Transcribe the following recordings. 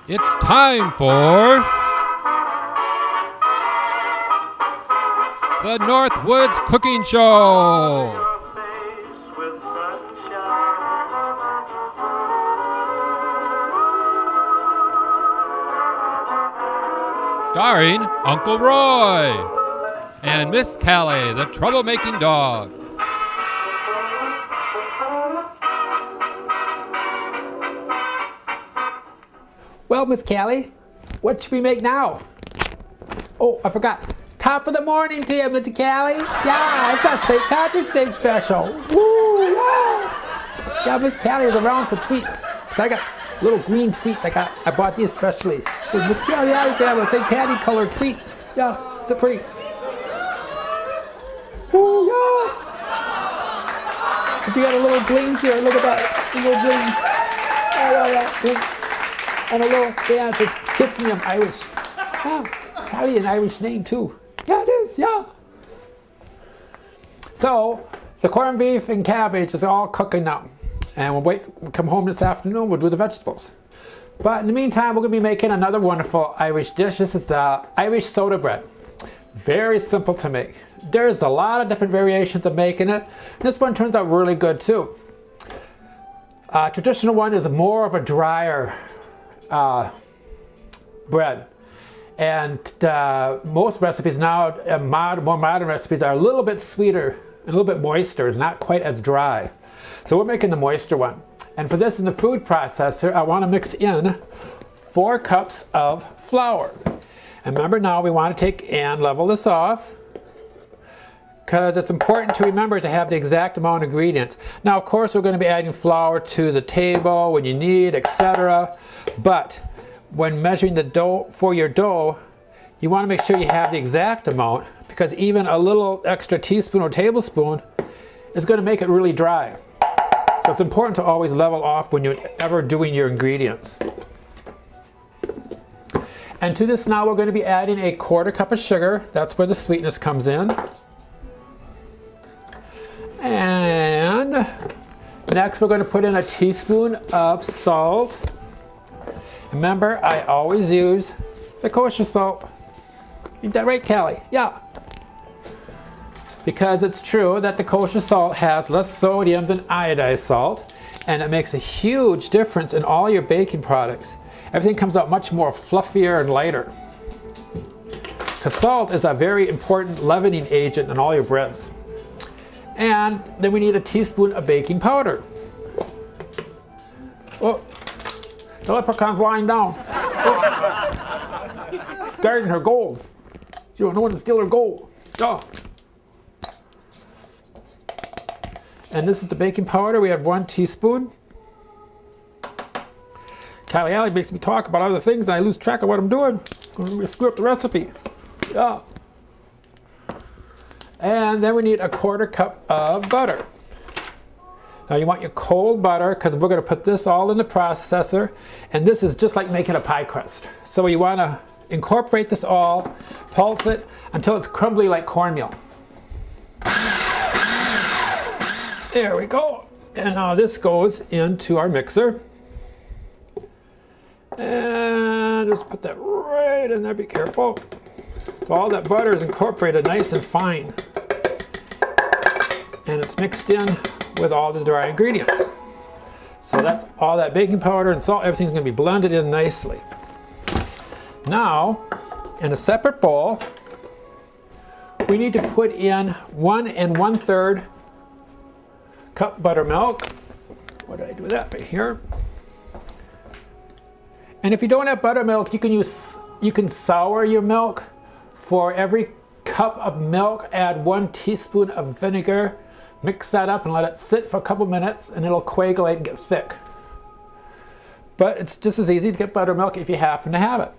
It's time for the Northwoods Cooking Show. Starring Uncle Roy and Miss Callie, the troublemaking dog. Well, Miss Callie, what should we make now? Oh, I forgot. Top of the morning to you, Miss Callie. Yeah, it's a St. Patrick's Day special. Woo, yeah. Yeah, Miss Callie is around for treats. So I got little green treats. I bought these especially. So Miss Callie, yeah, you can have a St. Patty colored treat. Yeah, so pretty. Woo, yeah. But you got a little blings here. Look at that. Little blings. Oh, yeah, blings. And a little, yeah, it says, kiss me, I'm Irish. Yeah, Callie, an Irish name too. Yeah, it is, yeah. So, the corned beef and cabbage is all cooking now. And we'll come home this afternoon, we'll do the vegetables. But in the meantime, we're gonna be making another wonderful Irish dish. This is the Irish soda bread. Very simple to make. There's a lot of different variations of making it. This one turns out really good too. Traditional one is more of a drier bread, and most recipes now, more modern recipes, are a little bit sweeter and a little bit moister, not quite as dry. So we're making the moister one. And for this in the food processor, I want to mix in 4 cups of flour. And remember now, we want to take and level this off, because it's important to remember to have the exact amount of ingredients. Now, of course, we're going to be adding flour to the table when you need, etc. But when measuring the dough for your dough, you want to make sure you have the exact amount, because even a little extra teaspoon or tablespoon is going to make it really dry. So it's important to always level off when you're ever doing your ingredients. And to this now, we're going to be adding a 1/4 cup of sugar. That's where the sweetness comes in. And next, we're going to put in a teaspoon of salt. Remember, I always use the kosher salt. Ain't that right, Callie? Yeah. Because it's true that the kosher salt has less sodium than iodized salt, and it makes a huge difference in all your baking products. Everything comes out much more fluffier and lighter. Because salt is a very important leavening agent in all your breads. And then we need a teaspoon of baking powder. Oh, the leprechaun's lying down. Oh. Guarding her gold. She don't know when to steal her gold. Oh. And this is the baking powder. We have 1 teaspoon. Callie makes me talk about other things and I lose track of what I'm doing. I'm going to screw up the recipe. Yeah. And then we need a 1/4 cup of butter. Now you want your cold butter, because we're going to put this all in the processor, and this is just like making a pie crust. So you want to incorporate this all, pulse it until it's crumbly like cornmeal. There we go. And now this goes into our mixer. And just put that right in there, be careful. So all that butter is incorporated nice and fine. And it's mixed in with all the dry ingredients. So that's all that baking powder and salt, everything's going to be blended in nicely. Now, in a separate bowl, we need to put in 1 1/3 cup buttermilk. What did I do with that? Right here. And if you don't have buttermilk, you can sour your milk. For every cup of milk, add 1 teaspoon of vinegar. Mix that up and let it sit for a couple minutes, and it'll coagulate and get thick. But it's just as easy to get buttermilk if you happen to have it.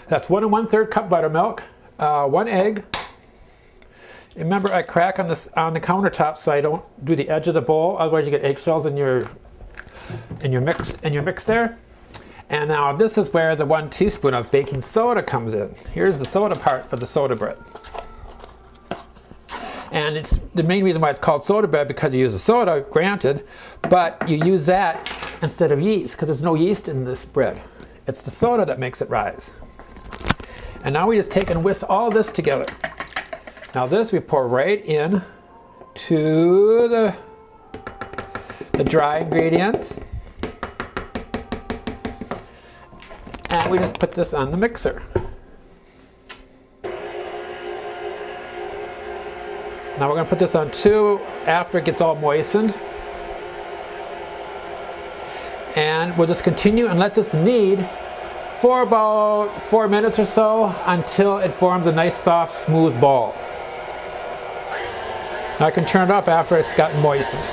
That's 1 1/3 cup buttermilk, 1 egg. Remember, I crack on the countertop so I don't do the edge of the bowl. Otherwise, you get eggshells in your mix there. And now this is where the 1 teaspoon of baking soda comes in. Here's the soda part for the soda bread. And it's the main reason why it's called soda bread, because you use a soda, granted, but you use that instead of yeast, because there's no yeast in this bread. It's the soda that makes it rise. And now we just take and whisk all this together. Now this we pour right in to the dry ingredients. And we just put this on the mixer. Now we're going to put this on too after it gets all moistened. And we'll just continue and let this knead for about 4 minutes or so until it forms a nice soft smooth ball. Now I can turn it up after it's gotten moistened.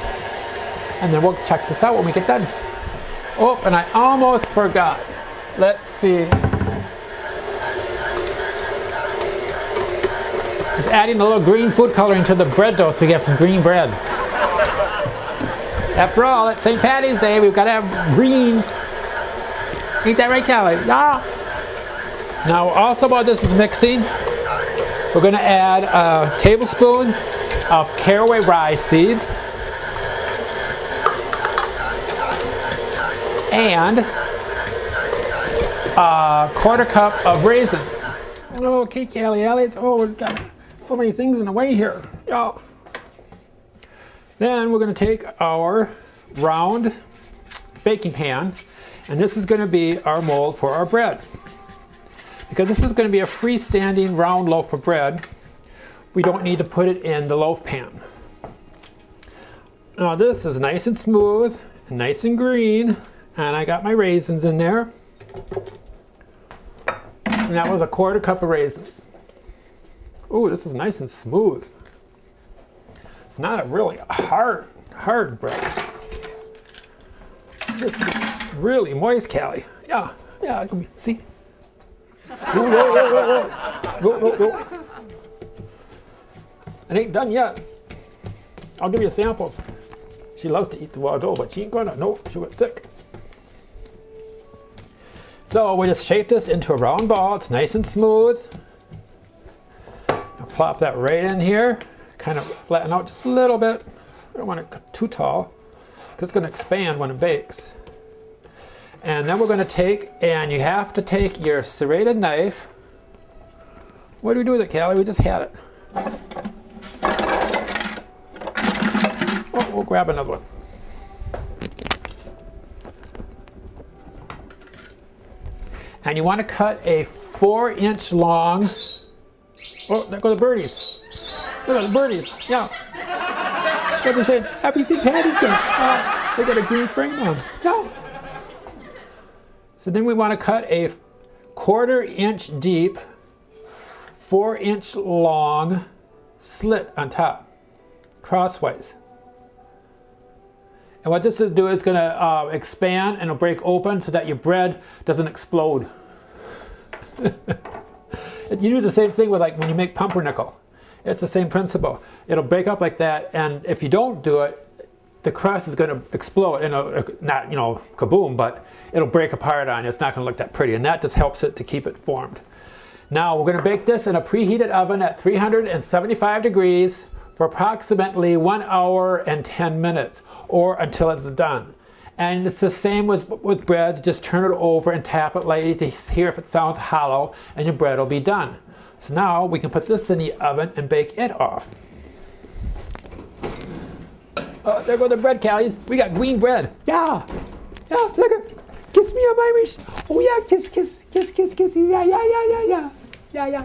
And then we'll check this out when we get done. Oh, and I almost forgot. Let's see. Just adding a little green food coloring to the bread dough so we have some green bread. After all, it's St. Patty's Day, we've got to have green. Ain't that right, Callie? Yeah. Now, also while this is mixing, we're going to add a tablespoon of caraway rye seeds and a quarter cup of raisins. Okay, Callie, oh, it's got so many things in the way here. Yeah. Then we're going to take our round baking pan, and this is going to be our mold for our bread. Because this is going to be a freestanding round loaf of bread, we don't need to put it in the loaf pan. Now this is nice and smooth and nice and green, and I got my raisins in there. And that was a quarter cup of raisins. Ooh, this is nice and smooth. It's not a really hard bread. This is really moist, Callie. Yeah, see? Whoa. It ain't done yet. I'll give you samples. She loves to eat the raw dough, but she ain't gonna. No, she'll get sick. So we just shape this into a round ball. It's nice and smooth. I'll plop that right in here. Kind of flatten out just a little bit. I don't want it too tall, because it's going to expand when it bakes. And then we're going to take, and you have to take your serrated knife. What do we do with it, Callie? We just had it. Oh, we'll grab another one. And you want to cut a 4-inch long. Oh, there go the birdies. Look at the birdies. Yeah. They're just saying, Happy St. Patty's Day. They got a green frame on. Yeah. So then we want to cut a 1/4 inch deep, 4-inch long slit on top, crosswise. And what this is doing is going to expand and it'll break open so that your bread doesn't explode. You do the same thing with like when you make pumpernickel. It's the same principle. It'll break up like that, and if you don't do it, the crust is going to explode. Not, kaboom, but it'll break apart on you. It's not going to look that pretty, and that just helps it to keep it formed. Now we're going to bake this in a preheated oven at 375 degrees for approximately 1 hour and 10 minutes, or until it's done. And it's the same with breads. Just turn it over and tap it lightly to hear if it sounds hollow, and your bread will be done. So now we can put this in the oven and bake it off. Oh, there go the bread, Callies. We got green bread. Yeah, look at, kiss me, I'm Irish. Oh yeah, kiss, kiss, kiss, kiss, kiss. Yeah,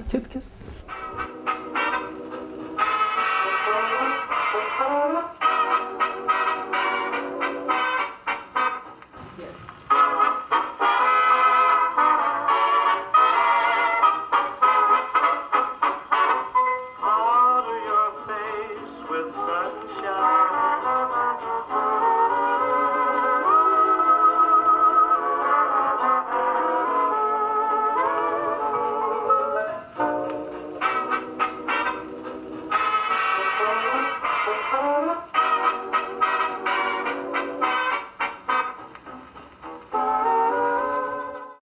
kiss, kiss.